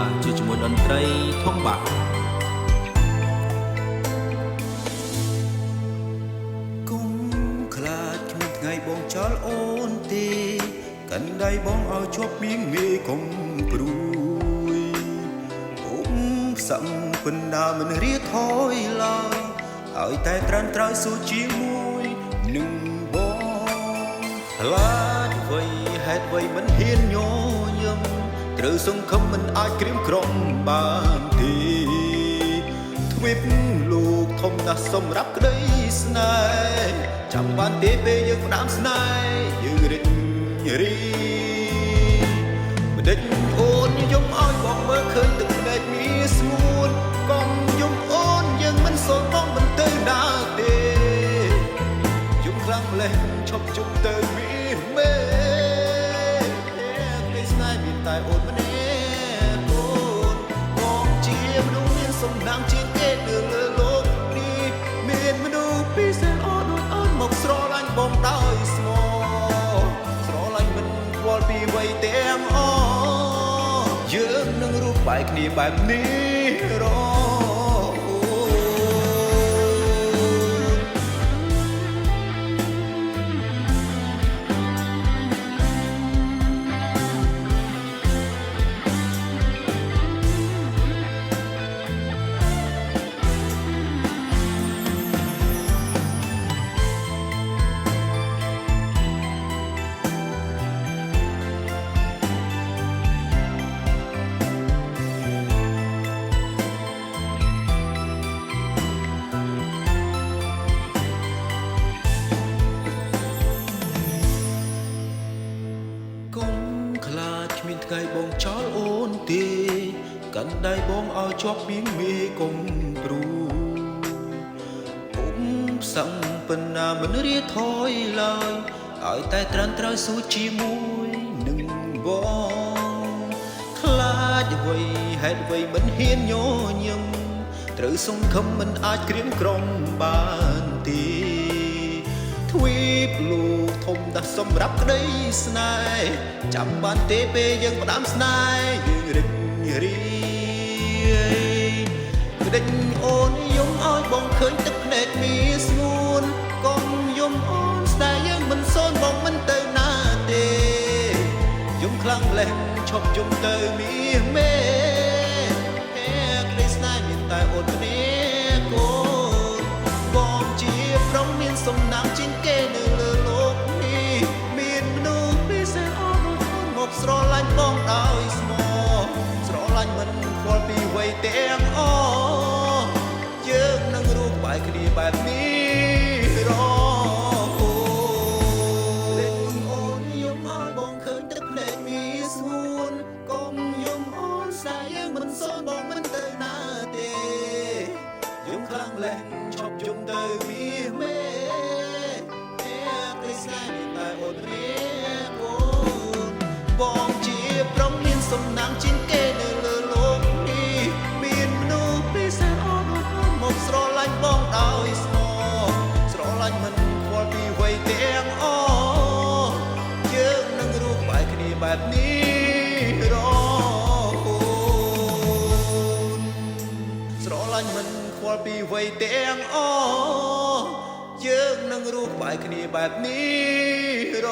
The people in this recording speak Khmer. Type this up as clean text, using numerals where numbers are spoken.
បាទជាជាមួយតន្ត្រីធំបាទគុំខ្លាចគ្មានថ្ងៃបងចោលអូនទេកាន់ដៃបងឲ្យជាប់ពីងមេកុំព្រួយអូនផ្សំពិនដាមិនរៀថយឡើយឲ្យតែត្រានត្រើយស៊ូជាមួយនឹងបងខ្លាចអ្វីហេតុអ្វីមិនហ៊ានញញឹមត្រូវសង្ឃឹមមិនអាចក្រៀមក្រំបានទេទ្វីបលោកធំណាស់សម្រាប់ក្តីស្នេហ៍ចាំបានទេពេលយើងផ្ដាំស្នេហ៍យើងរីករីម្ដេចអូនយំឲ្យបងមើលឃើញទឹកភ្នែកមានស្ងួនកុំយំអូនយើងមិនសូនបងមិនទៅណាទេយំខ្លាំងម្លេះឈប់ជុំទៅមានមេពេលស្នេហ៍មានតែអូនម្នាក់អូនបងជាមនុស្សមានសំណាងជាងគេនៅលើលោកនេះមានមនុស្សពិសេសអូនដូចអូនមកស្រឡាញ់បងដោយស្មោះស្រឡាញ់មិនខ្វល់ពីអ្វីទាំងអស់យើងនឹងរូបបែកគ្នាបែបនេះរមានថ្ងៃបងចោលអូនទេកាន់ដៃបងឲ្យជាប់ពីងមេកុំព្រួយពុំផ្សំប៉ុណ្ណាមិនរៀថយឡើយឲ្យតែត្រានត្រើយស៊ូជាមួយនឹងបងខ្លាចអ្វីហេតុអ្វីមិនហ៊ានញញឹមត្រូវសង្ឃឹមមិនអាចក្រៀមក្រំបានទេទ្វីបលោកធំដាស់សម្រាប់ក្តីស្នេហ៍ចាំបានទេពេលយើងផ្ដាំស្នេហ៍យើងរីករាយក្ដិចអូនយំឲ្យបងឃើញទឹកភ្នែកមានស្ងួនកុំយំអូនស្នេហ៍យើងមិនសូនបងមិនទៅណាទេយំខ្លាំងម្លេះឈប់យំទៅមានមេក្តីស្នេហ៍មានតែអូនម្នាក់កូនបងជាប្រុងមានសំណាងជាងគេនៅលើលោកនេះមានមនុស្សពិសេសអូនមកស្រឡាញ់បងដោយស្មោះស្រឡាញ់មិនខ្វល់ពីអ្វីទាំងអស់យើងនឹងរួបបែកគ្នាបែបនេះរអូនយំឲ្យបងឃើញទឹកភ្នែកមានស្ងួនកុំយំអូនស្នេហ៍យើងមិនសូនបងមិនទៅណាទេយំខ្លាំងម្លេះឈប់យំទៅមានមេស្នេហ៍មានតែអូនរៀបអូនបងជាប្រុងមានសំណាងជាងគេនៅលើលោកនេះមានមនុស្សពិសេសអូនមកស្រឡាញ់បងដោយស្មោះស្រឡាញ់មិនខ្វល់ពីអ្វីទាំងអស់យើងនឹងរួបបែកគ្នាបែបនេះរអូនស្រឡាញ់មិនខ្វល់ពីអ្វីទាំងអស់យើងនឹងរួបបែកគ្នាបែបនេះរ